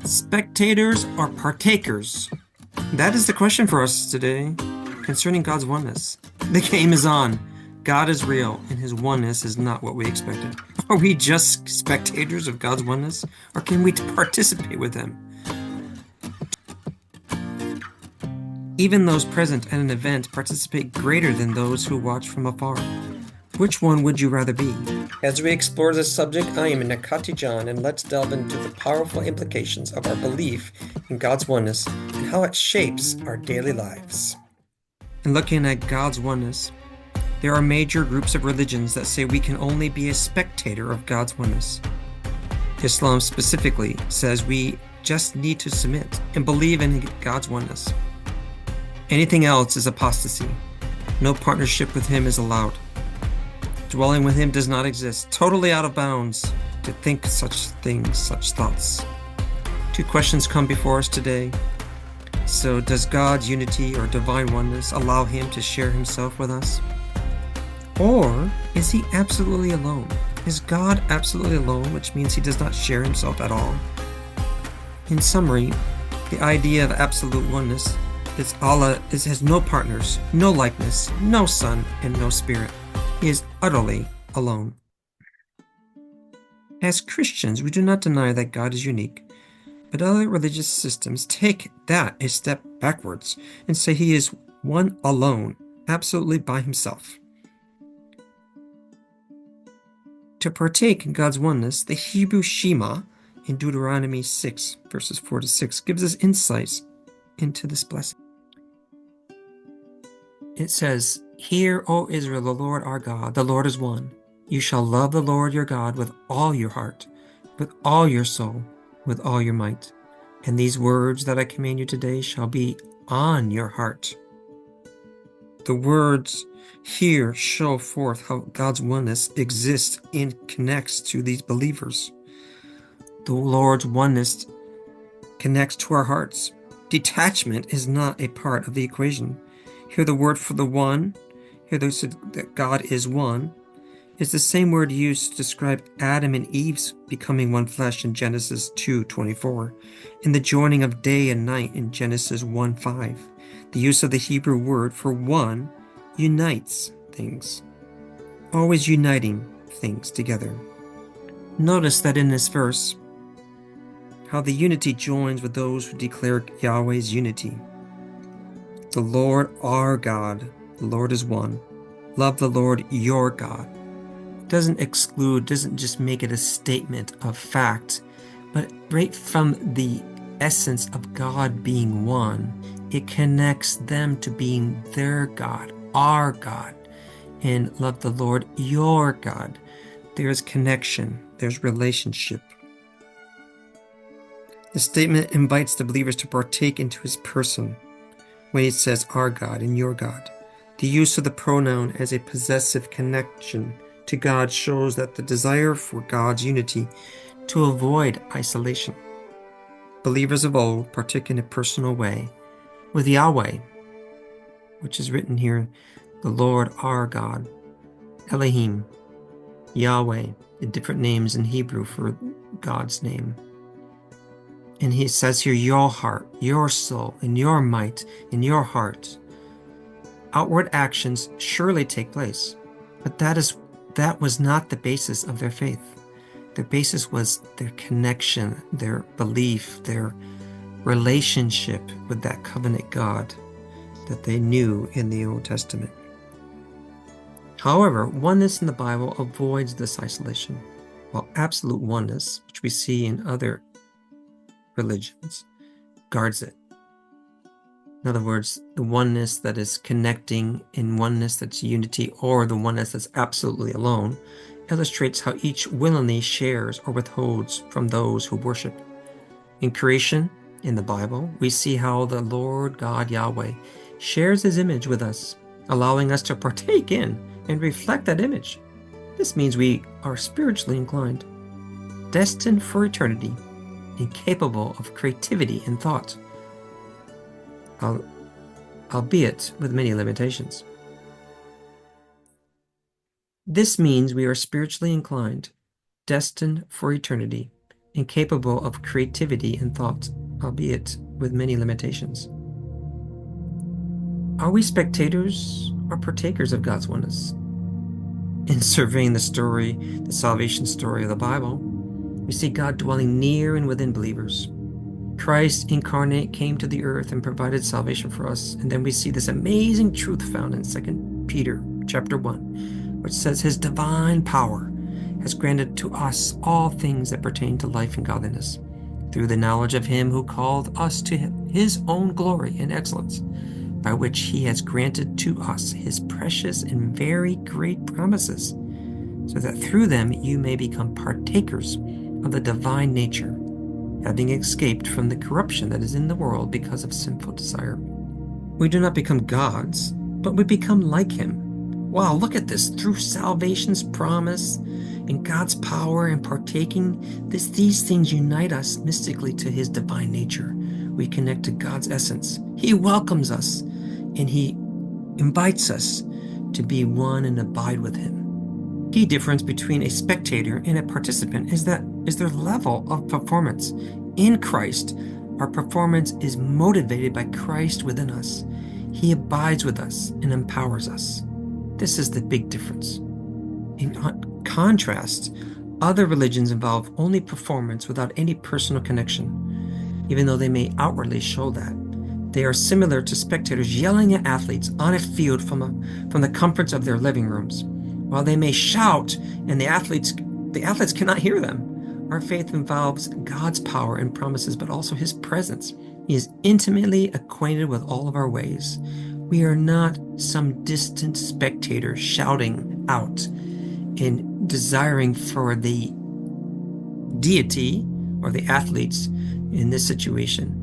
Spectators or partakers? That is the question for us today concerning God's oneness. The game is on. God is real, and his oneness is not what we expected. Are we just spectators of God's oneness, or can we participate with him? Even those present at an event participate greater than those who watch from afar. Which one would you rather be? As we explore this subject, I am Nakati John, and let's delve into the powerful implications of our belief in God's oneness and how it shapes our daily lives. In looking at God's oneness, there are major groups of religions that say we can only be a spectator of God's oneness. Islam specifically says we just need to submit and believe in God's oneness. Anything else is apostasy. No partnership with him is allowed. Dwelling with him does not exist. Totally out of bounds to think such things, such thoughts. Two questions come before us today. So, does God's unity or divine oneness allow him to share himself with us? Or is he absolutely alone? Is God absolutely alone, which means he does not share himself at all? In summary, the idea of absolute oneness is Allah has no partners, no likeness, no son, and no spirit. He is utterly alone. As Christians, we do not deny that God is unique, but other religious systems take that a step backwards and say he is one alone, absolutely by himself. To partake in God's oneness, the Hebrew Shema in Deuteronomy 6, verses 4 to 6, gives us insights into this blessing. It says, "Hear, O Israel, the Lord our God, the Lord is one. You shall love the Lord your God with all your heart, with all your soul, with all your might. And these words that I command you today shall be on your heart." The words here show forth how God's oneness exists and connects to these believers. The Lord's oneness connects to our hearts. Detachment is not a part of the equation. Here the word for the one, here they said that God is one, is the same word used to describe Adam and Eve's becoming one flesh in Genesis 2:24, and the joining of day and night in Genesis 1:5. The use of the Hebrew word for one unites things, always uniting things together. Notice that in this verse, how the unity joins with those who declare Yahweh's unity. The Lord our God, the Lord is one. Love the Lord your God. It doesn't exclude, doesn't just make it a statement of fact, but right from the essence of God being one, it connects them to being their God, our God, and love the Lord your God. There's connection, there's relationship. The statement invites the believers to partake into his person when it says our God and your God. The use of the pronoun as a possessive connection to God shows that the desire for God's unity to avoid isolation. Believers of old partook in a personal way with Yahweh, which is written here, the Lord our God, Elohim, Yahweh, the different names in Hebrew for God's name. And he says here, your heart, your soul, and your might, in your heart. Outward actions surely take place, but that was not the basis of their faith. Their basis was their connection, their belief, their relationship with that covenant God that they knew in the Old Testament. However, oneness in the Bible avoids this isolation, while absolute oneness, which we see in other religions, guards it. In other words, the oneness that is connecting in oneness that's unity, or the oneness that's absolutely alone, illustrates how each willingly shares or withholds from those who worship. In creation, in the Bible, we see how the Lord God Yahweh shares his image with us, allowing us to partake in and reflect that image. This means we are spiritually inclined, destined for eternity, and capable of creativity and thought, albeit with many limitations. This means we are spiritually inclined, destined for eternity, and capable of creativity and thought, albeit with many limitations. Are we spectators or partakers of God's oneness? In surveying the salvation story of the Bible, we see God dwelling near and within believers. Christ incarnate came to the earth and provided salvation for us. And then we see this amazing truth found in 2 Peter chapter 1, which says his divine power has granted to us all things that pertain to life and godliness, through the knowledge of him who called us to his own glory and excellence, by which he has granted to us his precious and very great promises, so that through them you may become partakers of the divine nature, having escaped from the corruption that is in the world because of sinful desire. We do not become gods, but we become like him. Wow, look at this. Through salvation's promise and God's power and partaking, these things unite us mystically to his divine nature. We connect to God's essence. He welcomes us, and he invites us to be one and abide with him. Key difference between a spectator and a participant is their level of performance. In Christ, our performance is motivated by Christ within us. He abides with us and empowers us. This is the big difference. In contrast, other religions involve only performance without any personal connection, even though they may outwardly show that. They are similar to spectators yelling at athletes on a field from the comforts of their living rooms. While they may shout and the athletes cannot hear them, our faith involves God's power and promises, but also his presence. He is intimately acquainted with all of our ways. We are not some distant spectator shouting out and desiring for the deity or the athletes in this situation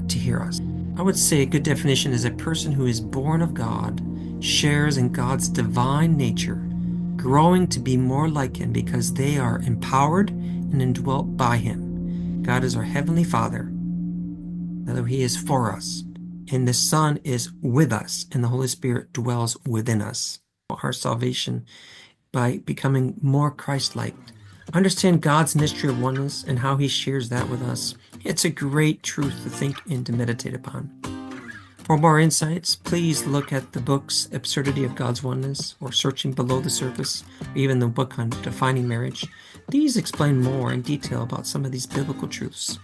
to hear us. I would say a good definition is a person who is born of God, shares in God's divine nature, growing to be more like him because they are empowered and indwelt by him. God is our Heavenly Father, although he is for us, and the Son is with us, and the Holy Spirit dwells within us. Our salvation by becoming more Christ-like. Understand God's mystery of oneness and how he shares that with us. It's a great truth to think and to meditate upon. For more insights, please look at the books Absurdity of God's Oneness or Searching Below the Surface, or even the book on Defining Marriage. These explain more in detail about some of these biblical truths.